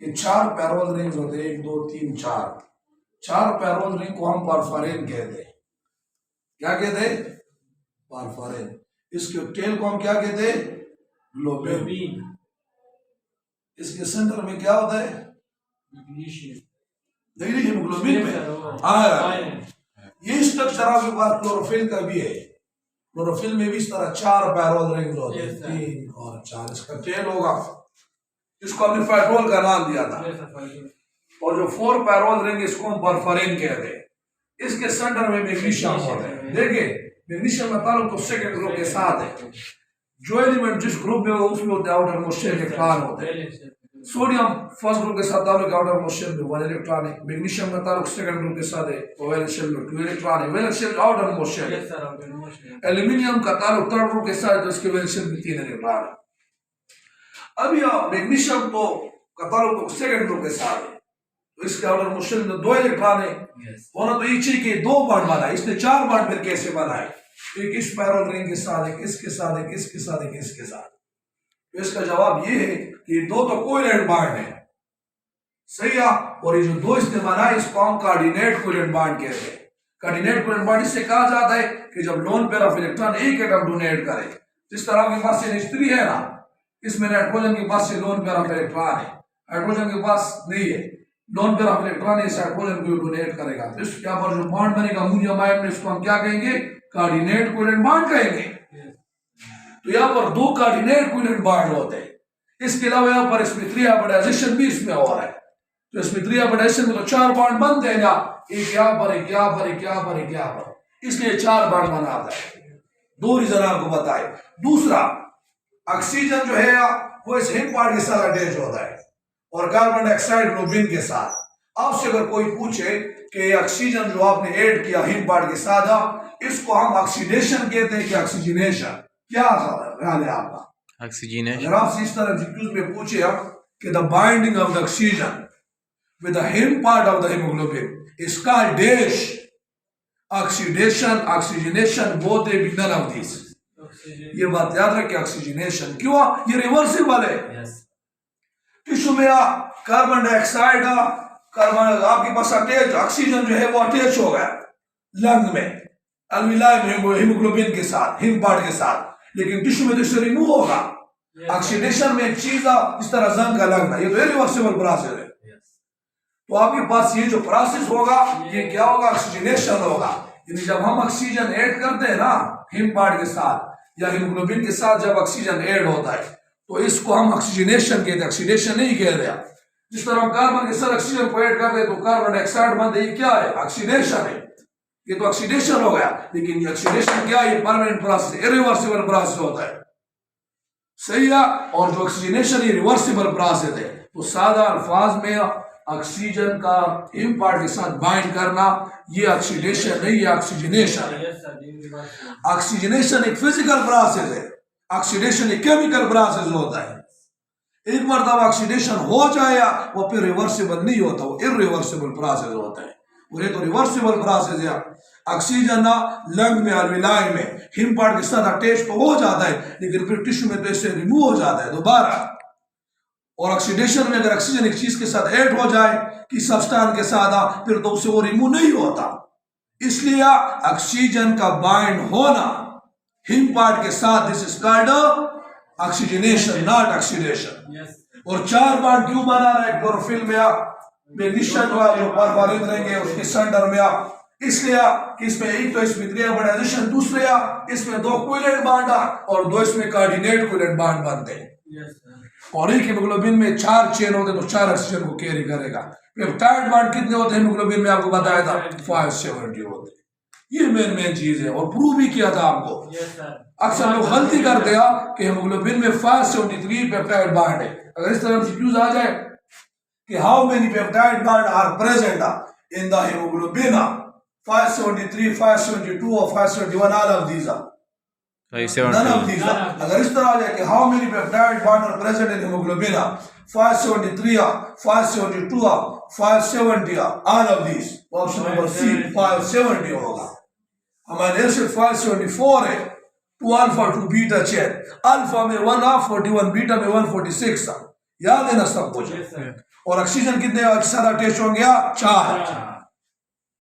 ये 4 payroll rings होते हैं, 1 2 3 4 पैरोल रिंग को हम परफोरेन कहते हैं। क्या कहते हैं? परफोरेन। इसके टेल को हम क्या कहते हैं? ग्लोबिन। इसके सेंटर में क्या होता है? देखिए हीमोग्लोबिन में ये स्ट्रक्चर आपके पास क्लोरोफिल का भी है। क्लोरोफिल में भी इस तरह 4 पैरोल रिंग्स होते हैं, 3 और 4। इसका टेल होगा, इसको हमने फेड्रोल का नाम दिया था। और जो 4 पैरोल रिंग इसको हम परफोरेन कहते हैं। इसके सेंटर में मैग्नीशियम होता है। देखिए मैग्नीशियम का ताल्लुक तो सेकंड ग्रुप के साथ है। जो एलिमेंट जिस ग्रुप में हो उसमें होते हैं आउटर मोस्ट शेल इलेक्ट्रॉन होते हैं। सोडियम फर्स्ट ग्रुप के साथ ताल्लुक आउटर मोस्ट शेल में 1 इलेक्ट्रॉन है। मैग्नीशियम का ताल्लुक सेकंड ग्रुप के साथ है, वैलेंस शेल में 2 इलेक्ट्रॉन है। Valence shell outermost shell है। एल्यूमिनियम का ताल्लुक थर्ड ग्रुप के साथ, तो इसके वैलेंस शेल में 3 इलेक्ट्रॉन है। अब यह मैग्नीशियम तो का ताल्लुक तो सेकंड ग्रुप के साथ है, तो इसके आउटर मोस्ट शेल में 2 इलेक्ट्रॉन है। होना तो इसी के 2 बॉन्ड बना है, इसने 4 बॉन्ड फिर कैसे बनाए? एक इस पैरोल रिंग के साथ, एक इसके साथ, एक इसके साथ, एक इसके साथ। तो इसका जवाब ये है कि 2 तो कोवैलेंट बॉन्ड है, सही है। और ये जो 2 इसने बनाए इसको हम कार्डिनेट कोवैलेंट बॉन्ड कहते हैं। कार्डिनेट कोवैलेंट बॉन्ड इससे कहा जाता है कि जब लोन पेयर ऑफ इलेक्ट्रॉन एक एटम डोनेट करे, जिस तरह के पास ये स्त्री है ना, इसमें नाइट्रोजन के पास से लोन पेयर ऑफ इलेक्ट्रॉन है, हाइड्रोजन के पास नहीं है। लोन पेयर ऑफ इलेक्ट्रॉन है, हाइड्रोजन को डोनेट करेगा, तो इसके पर जो बॉन्ड बनेगा अमोनियम आयन में, इसको हम क्या कहेंगे? कार्डिनेट कोवैलेंट बॉन्ड कहेंगे। तो यहाँ पर 2 कार्डिनेट कोवैलेंट बॉन्ड होते हैं। इसके अलावा यहाँ पर sp3 हाइब्रिडाइजेशन भी इसमें हो रहा है। तो sp3 हाइब्रिडाइजेशन में तो 4 बॉन्ड बनते हैं ना, एक यहाँ पर, एक यहाँ पर, एक यहाँ पर, एक यहाँ पर, इसलिए 4 बॉन्ड बनाता है। 2 रीजन आपको बताए। दूसरा, ऑक्सीजन जो है वो इस हिम पार्ट के साथ अटैच होता है और कार्बन डाइऑक्साइड ग्लोबिन के साथ। आपसे अगर कोई पूछे कि ऑक्सीजन जो आपने ऐड किया हिम पार्ट के साथ, इसको हम ऑक्सीडेशन कहते हैं कि ऑक्सीजनेशन? क्या ख्याल है आपका? ऑक्सीजनेशन। अगर आपसे इस तरह जीक्यूज में पूछे कि the binding of the oxygen with the haem part of the haemoglobin is called dash, oxidation, oxygenation, both A B none of this. ये बात याद रखें, ऑक्सीजनेशन क्यों? ये रिवर्सिबल है। टिश्यू में कार्बन डाइऑक्साइड, कार्बन आपके पास अटैच, ऑक्सीजन जो है वो अटैच हो गया लंग में, अलविलाई में हीमोग्लोबिन के साथ, हिम पार्ट के साथ, लेकिन टिश्यू में तो इससे रिमूव होगा। ऑक्सीडेशन में एक चीज इस तरह जंग का लगना, ये तो रिवर्सिबल प्रोसेस है। तो आपके पास ये जो प्रोसेस होगा ये क्या होगा? ऑक्सीजनेशन होगा। यानी जब हम ऑक्सीजन ऐड करते हैं ना हिम पार्ट के साथ या हीमोग्लोबिन के साथ, जब ऑक्सीजन ऐड होता है तो इसको हम ऑक्सीजनेशन कहते हैं, ऑक्सीडेशन नहीं कह रहे। जिस तरह हम कार्बन के साथ ऑक्सीजन को ऐड करते हैं तो कार्बन डाइऑक्साइड बनते हैं, ये क्या है? ऑक्सीडेशन है। ये तो ऑक्सीडेशन हो गया, लेकिन ये ऑक्सीडेशन क्या है? ये परमानेंट प्रोसेस, इरिवर्सिबल प्रोसेस होता है, सही है। और जो ऑक्सीजनेशन ये रिवर्सिबल प्रोसेस है। तो सादा अल्फाज में ऑक्सीजन का हिम पार्ट के साथ बाइंड करना ये ऑक्सीडेशन नहीं, ये ऑक्सीजनेशन है। ऑक्सीजनेशन एक फिजिकल प्रोसेस है, ऑक्सीडेशन एक केमिकल प्रोसेस होता है। एक मर्तबा ऑक्सीडेशन हो जाए वो फिर रिवर्सिबल नहीं होता, वो इरिवर्सिबल प्रोसेस होता है। और ये तो रिवर्सिबल प्रोसेस है। ऑक्सीजन लंग में, अलविलाई में हिम पार्ट के साथ अटैच तो हो जाता है, लेकिन फिर टिश्यू में तो इससे रिमूव हो जाता है दोबारा। और ऑक्सीडेशन में अगर ऑक्सीजन एक चीज के साथ ऐड हो जाए कि सब्सटेंस के साथ, फिर तो उससे वो रिमूव नहीं होता। इसलिए ऑक्सीजन का बाइंड होना हिम पार्ट के साथ, this is called oxygenation, not oxidation. और 4 बॉन्ड क्यों बना रहा है क्लोरोफिल में? मैग्नीशियम जो परफोरेन रहेंगे उसके सेंटर में, इसलिए कि इसमें एक तो sp3 हाइब्रिडाइजेशन, दूसरे इसमें 2 कोवैलेंट बॉन्ड और 2 इसमें कार्डिनेट कोवैलेंट बॉन्ड बनते हैं। और एक हीमोग्लोबिन में 4 चेन होते तो 4 ऑक्सीजन को कैरी करेगा। पेप्टाइड बॉन्ड कितने होते हैं हीमोग्लोबिन में? आपको बताया था 570 होते हैं। ये मेन चीज है और प्रूव भी किया था आपको। अक्सर लोग गलती करते हैं कि हीमोग्लोबिन में 573 पेप्टाइड बॉन्ड है। अगर इस तरह से क्यूज आ जाए कि how many peptide bond are present in the haemoglobin, 573, 572 और 571, all of these are none of these are। अगर इस तरह आ जाए कि how many peptide bond are present in haemoglobin, 573, 572, 570, all of these, option number C 570 होगा। हमारे acid 574 है, 2 अल्फा 2 बीटा चेन, अल्फा में 141, बीटा में 146। याद है ना सब कुछ। और ऑक्सीजन कितने सारा अटैच हो गया? 4।